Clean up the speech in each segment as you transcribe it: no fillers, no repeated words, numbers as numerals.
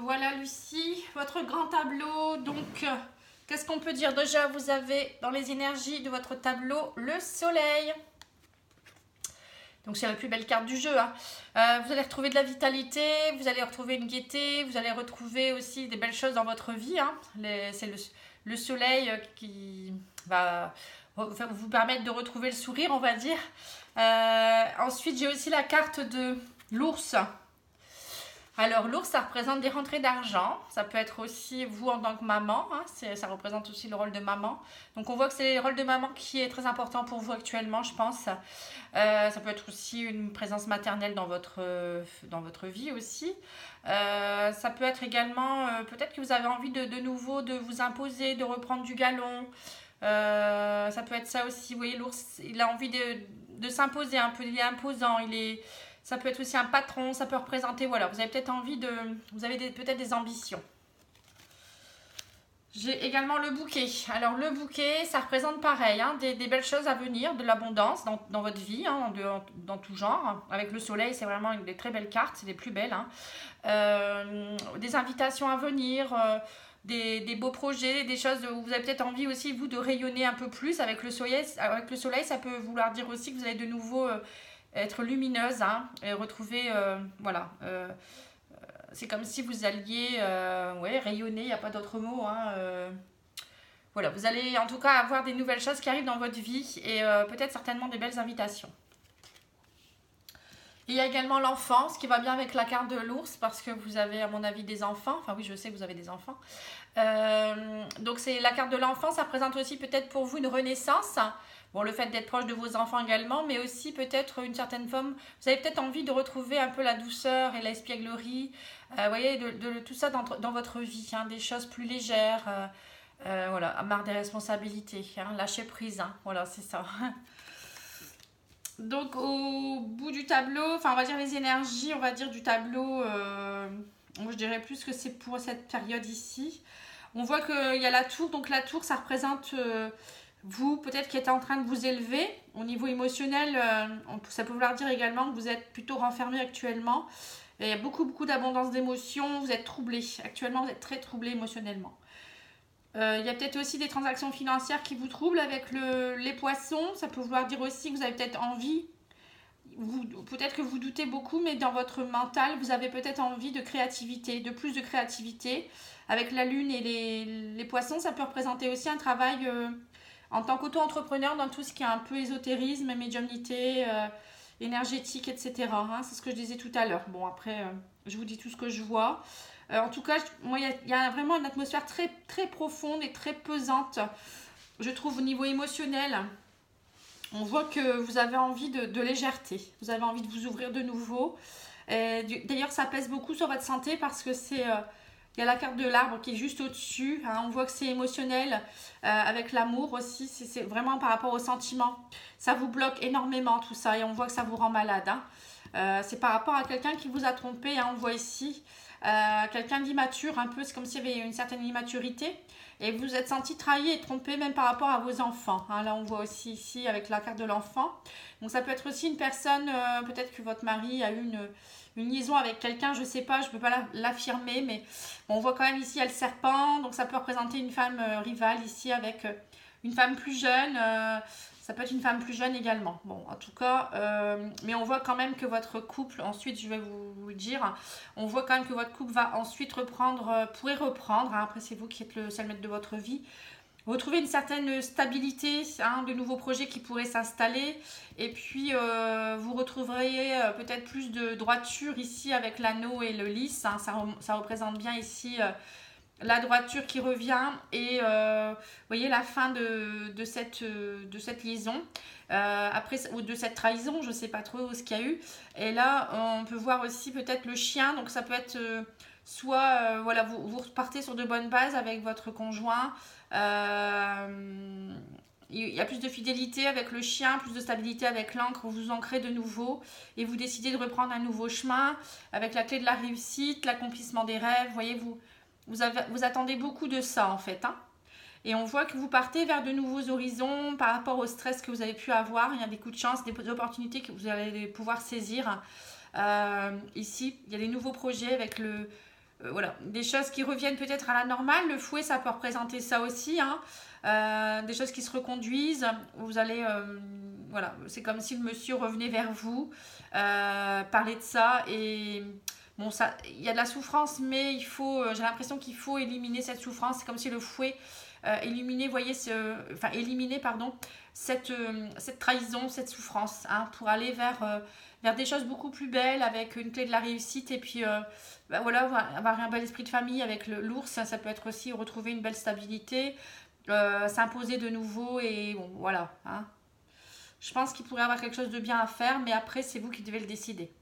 Voilà Lucie, votre grand tableau. Donc, qu'est-ce qu'on peut dire? Déjà, vous avez dans les énergies de votre tableau le soleil. Donc, c'est la plus belle carte du jeu. Hein. Vous allez retrouver de la vitalité, vous allez retrouver une gaieté, vous allez retrouver aussi des belles choses dans votre vie. Hein. C'est le soleil qui va vous permettre de retrouver le sourire, on va dire. Ensuite, j'ai aussi la carte de l'ours. Alors l'ours, ça représente des rentrées d'argent. Ça peut être aussi vous en tant que maman. Hein, ça représente aussi le rôle de maman. Donc on voit que c'est le rôle de maman qui est très important pour vous actuellement, je pense. Ça peut être aussi une présence maternelle dans votre vie aussi. Ça peut être également, peut-être que vous avez envie de nouveau de vous imposer, de reprendre du galon. Ça peut être ça aussi. Vous voyez, l'ours, il a envie de s'imposer un peu. Il est imposant, ça peut être aussi un patron, ça peut représenter, voilà, vous avez peut-être envie de... Vous avez peut-être des ambitions. J'ai également le bouquet. Alors le bouquet, ça représente pareil, hein, des belles choses à venir, de l'abondance dans votre vie, hein, dans tout genre. Avec le soleil, c'est vraiment des très belles cartes, c'est les plus belles. Hein. Des invitations à venir, des beaux projets, des choses où vous avez peut-être envie aussi, vous, de rayonner un peu plus avec le soleil. Avec le soleil, ça peut vouloir dire aussi que vous allez de nouveau... être lumineuse, hein, et retrouver, voilà, c'est comme si vous alliez rayonner, il n'y a pas d'autre mot, hein, voilà, vous allez en tout cas avoir des nouvelles choses qui arrivent dans votre vie et peut-être certainement des belles invitations. Il y a également l'enfant, ce qui va bien avec la carte de l'ours parce que vous avez à mon avis des enfants, enfin oui je sais que vous avez des enfants, donc c'est la carte de l'enfant, ça représente aussi peut-être pour vous une renaissance. Bon, le fait d'être proche de vos enfants également, mais aussi peut-être une certaine forme, vous avez peut-être envie de retrouver un peu la douceur et l'espièglerie, vous voyez, de tout ça dans votre vie, hein, des choses plus légères, voilà, marre des responsabilités, hein, lâcher prise, hein, voilà, c'est ça. Donc, au bout du tableau, enfin, on va dire les énergies, on va dire du tableau, je dirais plus que c'est pour cette période ici. On voit qu'il y a la tour, donc la tour, ça représente... vous, peut-être qui êtes en train de vous élever au niveau émotionnel, ça peut vouloir dire également que vous êtes plutôt renfermé actuellement. Il y a beaucoup d'abondance d'émotions, vous êtes troublé. Actuellement, vous êtes très troublé émotionnellement. Il y a peut-être aussi des transactions financières qui vous troublent avec les poissons. Ça peut vouloir dire aussi que vous avez peut-être envie, peut-être que vous doutez beaucoup, mais dans votre mental, vous avez peut-être envie de créativité, de plus de créativité. Avec la lune et les poissons, ça peut représenter aussi un travail... en tant qu'auto-entrepreneur, dans tout ce qui est un peu ésotérisme, médiumnité, énergétique, etc. Hein, c'est ce que je disais tout à l'heure. Bon, après, je vous dis tout ce que je vois. En tout cas, moi, il y a vraiment une atmosphère très, très profonde et très pesante. Je trouve au niveau émotionnel, on voit que vous avez envie de légèreté. Vous avez envie de vous ouvrir de nouveau. D'ailleurs, ça pèse beaucoup sur votre santé parce que c'est... il y a la carte de l'arbre qui est juste au-dessus. Hein. On voit que c'est émotionnel avec l'amour aussi. C'est vraiment par rapport aux sentiments. Ça vous bloque énormément tout ça et on voit que ça vous rend malade. Hein. C'est par rapport à quelqu'un qui vous a trompé. Hein. On voit ici quelqu'un d'immature un peu. C'est comme s'il y avait une certaine immaturité. Et vous vous êtes senti trahi et trompé même par rapport à vos enfants. Hein. Là, on voit aussi ici avec la carte de l'enfant. Donc, ça peut être aussi une personne, peut-être que votre mari a eu une liaison avec quelqu'un, je ne sais pas, je ne peux pas l'affirmer, mais bon, on voit quand même ici, il y a le serpent, donc ça peut représenter une femme rivale ici avec une femme plus jeune, ça peut être une femme plus jeune également. Bon, en tout cas, mais on voit quand même que votre couple, ensuite je vais vous dire, on voit quand même que votre couple va ensuite pourrait reprendre, hein, après c'est vous qui êtes le seul maître de votre vie, retrouver une certaine stabilité, hein, de nouveaux projets qui pourraient s'installer et puis vous retrouverez peut-être plus de droiture ici avec l'anneau et le lys, hein, ça représente bien ici la droiture qui revient et vous voyez la fin de cette liaison après, ou de cette trahison, je ne sais pas trop ce qu'il y a eu, et là on peut voir aussi peut-être le chien, donc ça peut être soit voilà, vous repartez sur de bonnes bases avec votre conjoint, il y a plus de fidélité avec le chien, plus de stabilité avec l'encre, vous vous ancrez de nouveau et vous décidez de reprendre un nouveau chemin avec la clé de la réussite, l'accomplissement des rêves. Vous voyez, vous attendez beaucoup de ça en fait, hein. Et on voit que vous partez vers de nouveaux horizons par rapport au stress que vous avez pu avoir. Il y a des coups de chance, des opportunités que vous allez pouvoir saisir. Ici, il y a des nouveaux projets avec voilà, des choses qui reviennent peut-être à la normale. Le fouet, ça peut représenter ça aussi, hein. Des choses qui se reconduisent. Vous allez, voilà, c'est comme si le monsieur revenait vers vous, parler de ça et bon, ça, il y a de la souffrance, mais il faut, j'ai l'impression qu'il faut éliminer cette souffrance. C'est comme si le fouet éliminait, voyez, éliminer, pardon, cette trahison, cette souffrance, hein, pour aller vers des choses beaucoup plus belles, avec une clé de la réussite et puis voilà, avoir un bel esprit de famille avec l'ours. Ça peut être aussi retrouver une belle stabilité, s'imposer de nouveau et bon, voilà, hein. Je pense qu'il pourrait y avoir quelque chose de bien à faire, mais après, c'est vous qui devez le décider.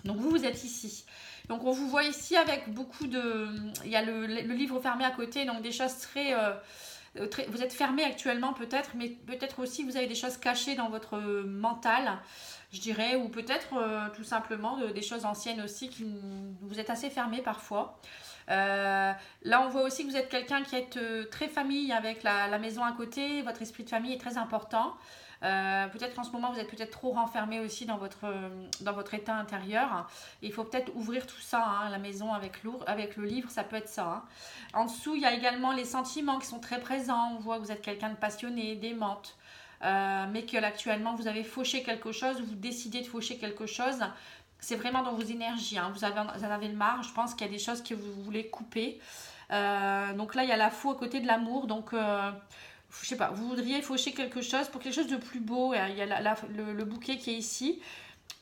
Donc vous êtes ici. Donc on vous voit ici avec beaucoup de... Il y a le livre fermé à côté, donc des choses très... Vous êtes fermé actuellement peut-être, mais peut-être aussi vous avez des choses cachées dans votre mental, je dirais, ou peut-être tout simplement des choses anciennes aussi, qui vous êtes assez fermé parfois. Là, on voit aussi que vous êtes quelqu'un qui est très famille avec la maison à côté, votre esprit de famille est très important. Peut-être qu'en ce moment vous êtes peut-être trop renfermé aussi dans votre état intérieur. Il faut peut-être ouvrir tout ça, hein, la maison avec le livre, ça peut être ça, hein. En dessous, il y a également les sentiments qui sont très présents. On voit que vous êtes quelqu'un de passionné, d'aimante, mais que là, actuellement vous avez fauché quelque chose, vous décidez de faucher quelque chose. C'est vraiment dans vos énergies, hein. Vous en avez le marre. Je pense qu'il y a des choses que vous voulez couper. Donc là, il y a la faux à côté de l'amour. Donc je sais pas, vous voudriez faucher quelque chose pour quelque chose de plus beau. Il y a le bouquet qui est ici.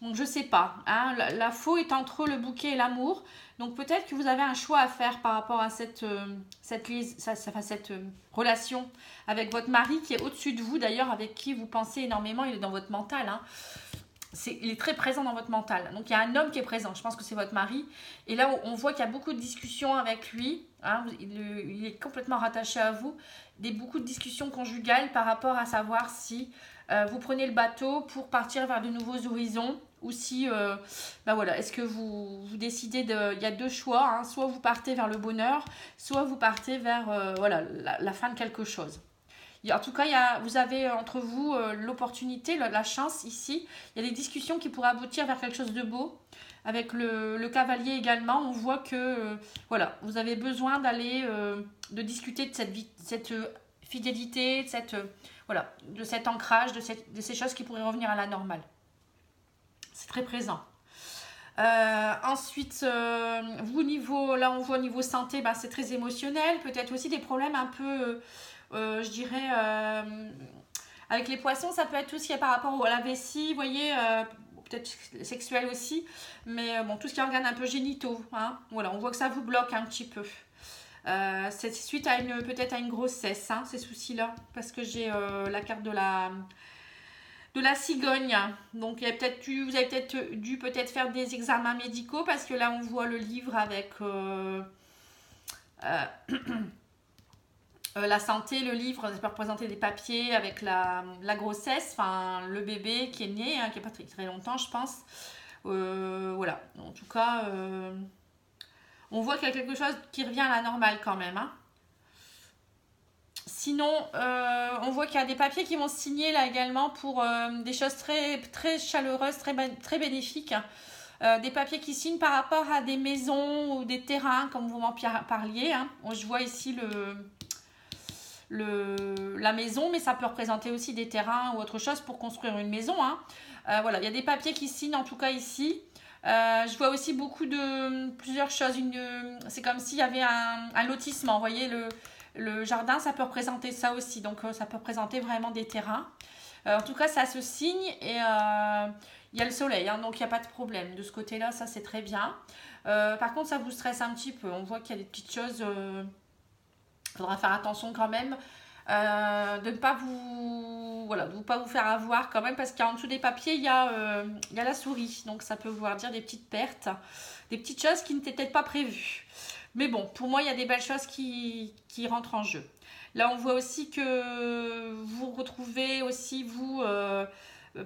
Donc je sais pas, hein, la faux est entre le bouquet et l'amour. Donc peut-être que vous avez un choix à faire par rapport à cette relation avec votre mari qui est au-dessus de vous, d'ailleurs, avec qui vous pensez énormément. Il est dans votre mental, hein. Il est très présent dans votre mental. Donc il y a un homme qui est présent, je pense que c'est votre mari. Et là, on voit qu'il y a beaucoup de discussions avec lui, hein. Il est complètement rattaché à vous. Beaucoup de discussions conjugales par rapport à savoir si vous prenez le bateau pour partir vers de nouveaux horizons ou si, ben voilà, est-ce que vous décidez de... Il y a deux choix, hein, soit vous partez vers le bonheur, soit vous partez vers voilà, la fin de quelque chose. En tout cas, vous avez entre vous l'opportunité, la chance ici. Il y a des discussions qui pourraient aboutir vers quelque chose de beau. Avec le cavalier également, on voit que voilà, vous avez besoin d'aller de discuter de cette fidélité, voilà, de cet ancrage, de ces choses qui pourraient revenir à la normale. C'est très présent. Ensuite, vous, là on voit au niveau santé, bah, c'est très émotionnel. Peut-être aussi des problèmes un peu... je dirais, avec les poissons, ça peut être tout ce qui est par rapport à la vessie, vous voyez, peut-être sexuel aussi, mais bon, tout ce qui est organes un peu génitaux, hein, voilà, on voit que ça vous bloque un petit peu. C'est suite à peut-être à une grossesse, hein, ces soucis-là, parce que j'ai la carte de la cigogne. Donc, vous avez peut-être dû faire des examens médicaux, parce que là, on voit le livre avec... la santé, le livre, ça peut représenter des papiers avec la grossesse, enfin le bébé qui est né, hein, qui n'est pas très, très longtemps, je pense. Voilà, en tout cas, on voit qu'il y a quelque chose qui revient à la normale quand même, hein. Sinon, on voit qu'il y a des papiers qui vont se signer là également pour des choses très, très chaleureuses, très bénéfiques. Des papiers qui signent par rapport à des maisons ou des terrains, comme vous m'en parliez, hein. Je vois ici la maison, mais ça peut représenter aussi des terrains ou autre chose pour construire une maison, hein. Voilà, il y a des papiers qui signent en tout cas ici. Je vois aussi plusieurs choses. C'est comme s'il y avait un lotissement. Vous voyez, le jardin, ça peut représenter ça aussi. Donc, ça peut représenter vraiment des terrains. En tout cas, ça se signe et il y a le soleil, hein, donc il n'y a pas de problème. De ce côté-là, ça c'est très bien. Par contre, ça vous stresse un petit peu. On voit qu'il y a des petites choses... Il faudra faire attention quand même de ne pas vous faire avoir quand même, parce qu'en dessous des papiers il y a la souris, donc ça peut vouloir dire des petites pertes, des petites choses qui n'étaient peut-être pas prévues. Mais bon, pour moi il y a des belles choses qui rentrent en jeu. Là on voit aussi que vous retrouvez aussi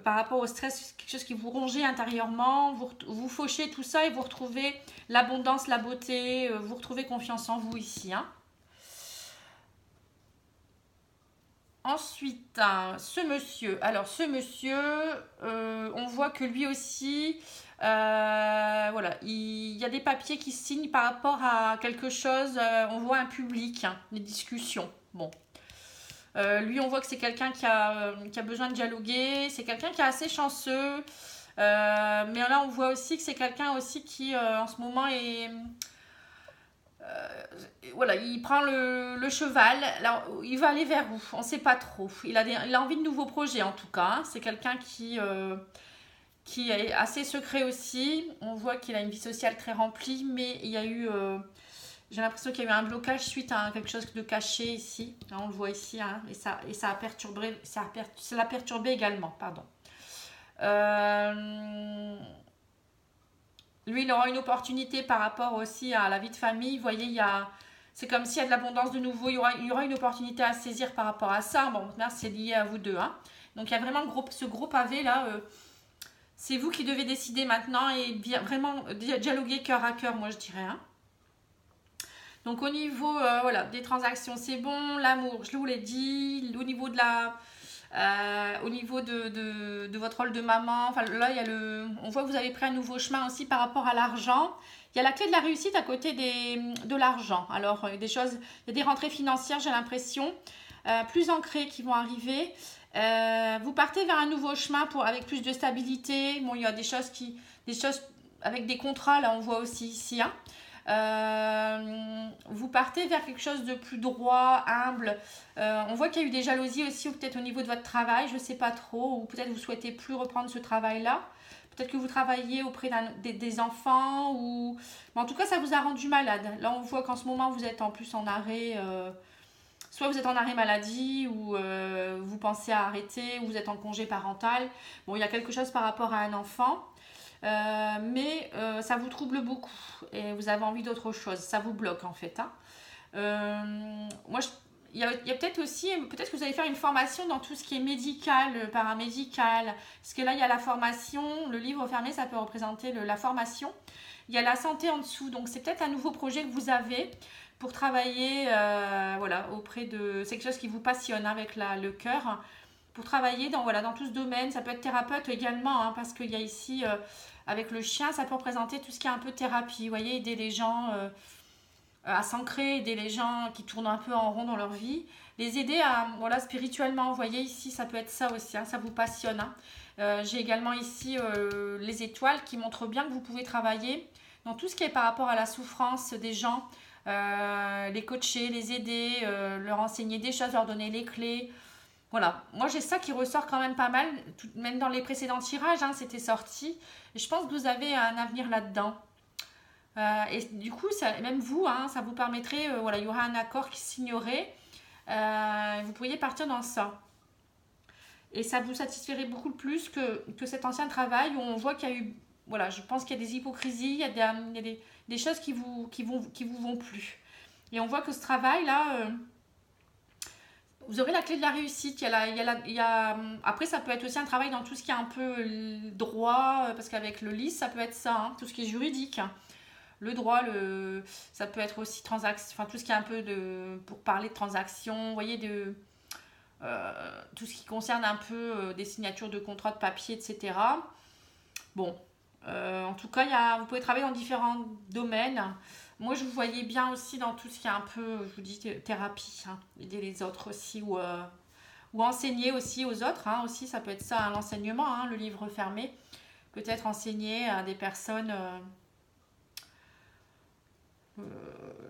par rapport au stress, quelque chose qui vous rongeait intérieurement, vous fauchez tout ça et vous retrouvez l'abondance, la beauté, vous retrouvez confiance en vous ici, hein. Ensuite, ce monsieur, on voit que lui aussi, Voilà, il y a des papiers qui se signent par rapport à quelque chose. On voit un public, hein, des discussions. Bon. Lui, on voit que c'est quelqu'un qui a besoin de dialoguer. C'est quelqu'un qui est assez chanceux. Mais là, on voit aussi que c'est quelqu'un aussi qui, en ce moment, est... voilà, il prend le cheval. Là, il va aller vers où? On ne sait pas trop. Il a envie de nouveaux projets, en tout cas. Hein. C'est quelqu'un qui est assez secret aussi. On voit qu'il a une vie sociale très remplie, mais il y a eu... j'ai l'impression qu'il y a eu un blocage suite à quelque chose de caché ici. Là, on le voit ici, hein, et ça a perturbé, ça l'a perturbé également, pardon. Lui, il aura une opportunité par rapport aussi à la vie de famille. Vous voyez, c'est comme s'il y a de l'abondance de nouveau. Il y aura une opportunité à saisir par rapport à ça. Bon, là, c'est lié à vous deux. Hein. Donc, il y a vraiment ce gros pavé là. C'est vous qui devez décider maintenant et bien, vraiment dialoguer cœur à cœur, moi, je dirais. Hein. Donc au niveau voilà, des transactions, c'est bon. L'amour, je vous l'ai dit. Au niveau de votre rôle de maman, enfin là, on voit que vous avez pris un nouveau chemin aussi par rapport à l'argent. Il y a la clé de la réussite à côté de l'argent. Alors, il y a des rentrées financières, j'ai l'impression, plus ancrées qui vont arriver. Vous partez vers un nouveau chemin avec plus de stabilité. Bon, il y a des choses avec des contrats, là, on voit aussi ici, hein. Vous partez vers quelque chose de plus droit, humble. On voit qu'il y a eu des jalousies aussi, ou peut-être au niveau de votre travail, je ne sais pas trop, ou peut-être vous souhaitez plus reprendre ce travail-là. Peut-être que vous travaillez auprès des enfants, mais en tout cas, ça vous a rendu malade. Là, on voit qu'en ce moment, vous êtes en plus en arrêt. Soit vous êtes en arrêt maladie, ou vous pensez à arrêter, ou vous êtes en congé parental. Bon, il y a quelque chose par rapport à un enfant. Mais ça vous trouble beaucoup et vous avez envie d'autre chose, ça vous bloque en fait. Hein. Moi, il y a peut-être aussi, peut-être que vous allez faire une formation dans tout ce qui est médical, paramédical, parce que là il y a la formation, le livre fermé ça peut représenter la formation, il y a la santé en dessous, donc c'est peut-être un nouveau projet que vous avez pour travailler voilà, c'est quelque chose qui vous passionne avec le cœur, pour travailler dans tout ce domaine. Ça peut être thérapeute également, hein, parce qu'il y a ici, avec le chien, ça peut représenter tout ce qui est un peu thérapie. Vous voyez, aider les gens à s'ancrer, aider les gens qui tournent un peu en rond dans leur vie. Les aider spirituellement. Vous voyez, ici, ça peut être ça aussi, hein, ça vous passionne. Hein. J'ai également ici les étoiles qui montrent bien que vous pouvez travailler dans tout ce qui est par rapport à la souffrance des gens, les coacher, les aider, leur enseigner des choses, leur donner les clés. Voilà, moi j'ai ça qui ressort quand même pas mal, même dans les précédents tirages, hein, c'était sorti. Et je pense que vous avez un avenir là-dedans. Et du coup, même vous, hein, ça vous permettrait, voilà, il y aura un accord qui signerait. Vous pourriez partir dans ça. Et ça vous satisferait beaucoup plus que cet ancien travail où on voit qu'il y a eu, voilà, je pense qu'il y a des hypocrisies, il y a des choses qui vous vont plus. Et on voit que ce travail-là... vous aurez la clé de la réussite. Après, ça peut être aussi un travail dans tout ce qui est un peu droit, parce qu'avec le LIS, ça peut être ça, hein, tout ce qui est juridique. Le droit, ça peut être aussi enfin, tout ce qui est un peu pour parler de transactions, vous voyez, tout ce qui concerne un peu des signatures de contrats de papier, etc. Bon, en tout cas, vous pouvez travailler dans différents domaines. Moi, je vous voyais bien aussi dans tout ce qui est un peu, je vous dis, thérapie, hein, aider les autres aussi, ou enseigner aussi aux autres. Hein, aussi, ça peut être ça, hein, l'enseignement, hein, le livre fermé. Peut-être enseigner à des personnes,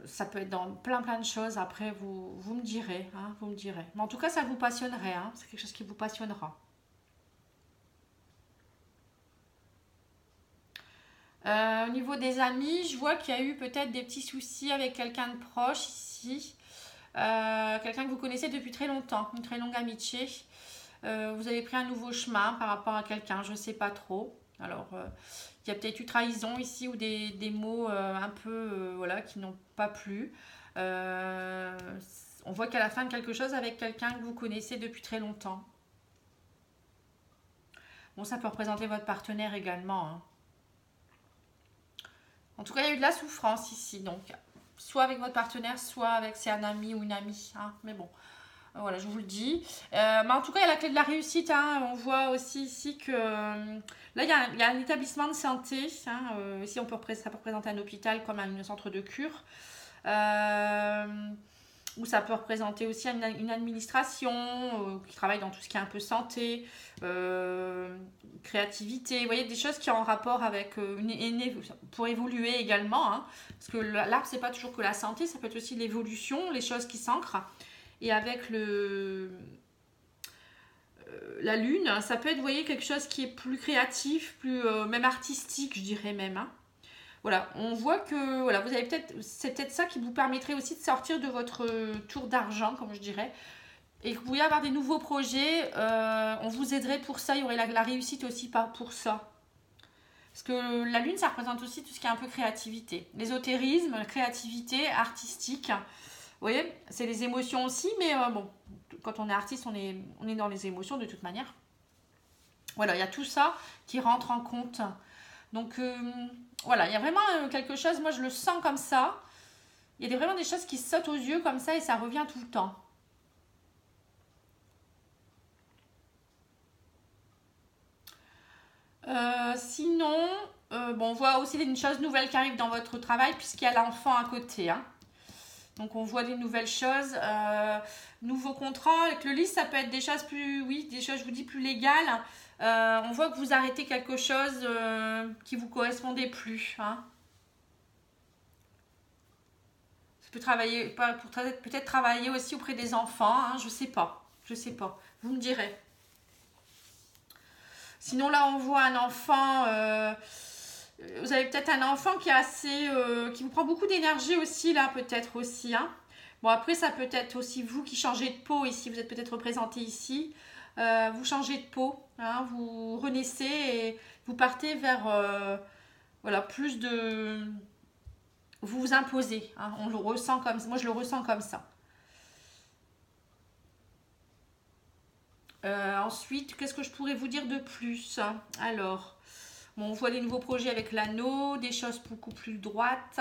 ça peut être dans plein de choses. Après, vous me direz, hein, vous me direz. Mais en tout cas, ça vous passionnerait, hein, c'est quelque chose qui vous passionnera. Au niveau des amis, je vois qu'il y a eu peut-être des petits soucis avec quelqu'un de proche ici. Quelqu'un que vous connaissez depuis très longtemps, une très longue amitié. Vous avez pris un nouveau chemin par rapport à quelqu'un, je ne sais pas trop. Alors, il y a peut-être eu trahison ici ou des mots un peu voilà, qui n'ont pas plu. On voit qu'à la fin de quelque chose avec quelqu'un que vous connaissez depuis très longtemps. Bon, ça peut représenter votre partenaire également, hein. En tout cas, il y a eu de la souffrance ici, donc soit avec votre partenaire, soit avec un ami ou une amie. Hein. Mais bon, Voilà, je vous le dis. Mais en tout cas, il y a la clé de la réussite. Hein. On voit aussi ici que là, il y a un établissement de santé. Hein. Ici, ça peut représenter un hôpital comme un centre de cure. Euh, ou ça peut représenter aussi une administration qui travaille dans tout ce qui est un peu santé, créativité. Vous voyez, des choses qui ont un rapport avec pour évoluer également. Hein. Parce que l'arbre, c'est pas toujours que la santé, ça peut être aussi l'évolution, les choses qui s'ancrent. Et avec la lune, ça peut être, vous voyez, quelque chose qui est plus créatif, plus même artistique, je dirais même. Hein. Voilà, on voit que voilà, vous avez c'est peut-être ça qui vous permettrait aussi de sortir de votre tour d'argent, comme je dirais, et que vous pourriez avoir des nouveaux projets. On vous aiderait pour ça, il y aurait la réussite aussi pour ça. Parce que la lune, ça représente aussi tout ce qui est un peu créativité, l'ésotérisme, la créativité artistique. Vous voyez, c'est les émotions aussi, mais bon, quand on est artiste, on est dans les émotions de toute manière. Voilà, il y a tout ça qui rentre en compte. Donc voilà, il y a vraiment quelque chose, moi je le sens comme ça. Il y a vraiment des choses qui sautent aux yeux comme ça et ça revient tout le temps. Sinon, bon, on voit aussi une chose nouvelle qui arrive dans votre travail puisqu'il y a l'enfant à côté. Hein. Donc on voit des nouvelles choses, nouveaux contrats. Avec le lit, ça peut être des choses plus, oui, des choses, je vous dis, plus légales. On voit que vous arrêtez quelque chose qui vous correspondait plus. Hein. Ça peut travailler, peut-être travailler aussi auprès des enfants. Hein, je sais pas, je sais pas. Vous me direz. Sinon là, on voit un enfant. Vous avez peut-être un enfant qui est assez, qui vous prend beaucoup d'énergie aussi là, peut-être aussi. Hein. Bon après, ça peut être aussi vous qui changez de peau ici. Vous êtes peut-être représenté ici. Vous changez de peau, hein, vous renaissez et vous partez vers voilà, plus de... Vous vous imposez, hein, on le ressent comme ça. Moi, je le ressens comme ça. Ensuite, qu'est-ce que je pourrais vous dire de plus? Alors, bon, on voit des nouveaux projets avec l'anneau, des choses beaucoup plus droites.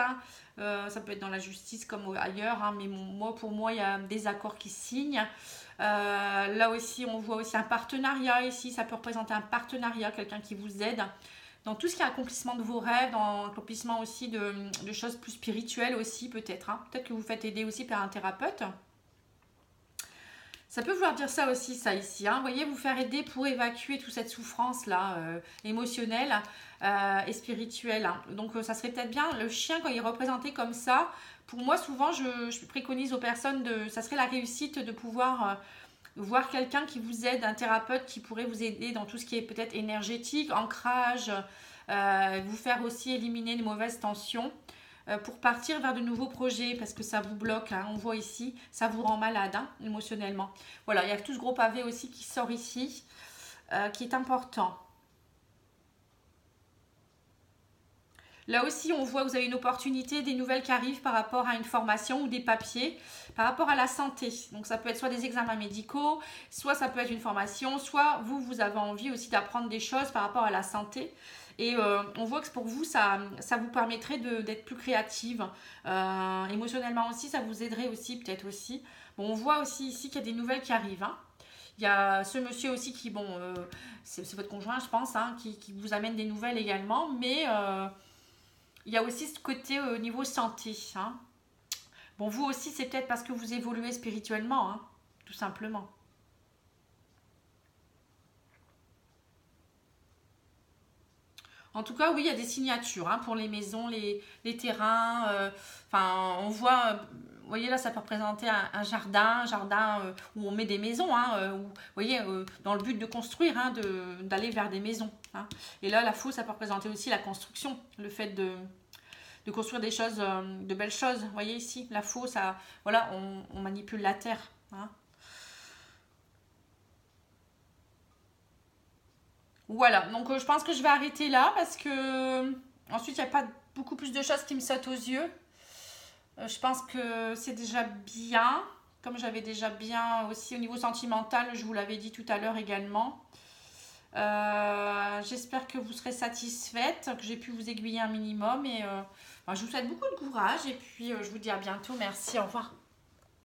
Ça peut être dans la justice comme ailleurs, hein, mais pour moi, il y a des accords qui signent. Là aussi, on voit aussi un partenariat ici. Ça peut représenter un partenariat, quelqu'un qui vous aide dans tout ce qui est accomplissement de vos rêves, dans l'accomplissement aussi de choses plus spirituelles aussi peut-être. Hein. Peut-être que vous faites aider aussi par un thérapeute. Ça peut vouloir dire ça aussi, ça ici. Hein. Vous voyez, vous faire aider pour évacuer toute cette souffrance-là, émotionnelle et spirituelle. Hein. Donc, ça serait peut-être bien, le chien, quand il est représenté comme ça, pour moi, souvent, je préconise aux personnes, ça serait la réussite de pouvoir voir quelqu'un qui vous aide, un thérapeute qui pourrait vous aider dans tout ce qui est peut-être énergétique, ancrage, vous faire aussi éliminer les mauvaises tensions pour partir vers de nouveaux projets parce que ça vous bloque, hein, on voit ici, ça vous rend malade hein, émotionnellement. Voilà, il y a tout ce gros pavé aussi qui sort ici, qui est important. Là aussi, on voit que vous avez une opportunité, des nouvelles qui arrivent par rapport à une formation ou des papiers, par rapport à la santé. Donc, ça peut être soit des examens médicaux, soit ça peut être une formation, soit vous avez envie aussi d'apprendre des choses par rapport à la santé. Et on voit que pour vous, ça vous permettrait d'être plus créative. Émotionnellement aussi, ça vous aiderait aussi, peut-être aussi. Bon, on voit aussi ici qu'il y a des nouvelles qui arrivent. Hein. Il y a ce monsieur aussi qui, bon, c'est votre conjoint, je pense, hein, qui vous amène des nouvelles également. Mais il y a aussi ce côté au niveau santé. Hein. Bon, vous aussi, c'est peut-être parce que vous évoluez spirituellement, hein, tout simplement. En tout cas, oui, il y a des signatures hein, pour les maisons, les terrains. Enfin, on voit, vous voyez là, ça peut représenter un jardin où on met des maisons. Hein, vous voyez, dans le but de construire, hein, d'aller vers des maisons. Hein. Et là, la fosse, ça peut représenter aussi la construction, le fait de construire des choses, de belles choses. Vous voyez ici, la fosse, voilà, on manipule la terre. Hein. Voilà, donc je pense que je vais arrêter là parce que ensuite il n'y a pas beaucoup plus de choses qui me sautent aux yeux. Je pense que c'est déjà bien, comme j'avais déjà bien aussi au niveau sentimental, je vous l'avais dit tout à l'heure également. J'espère que vous serez satisfaite, que j'ai pu vous aiguiller un minimum et je vous souhaite beaucoup de courage et puis je vous dis à bientôt. Merci, au revoir.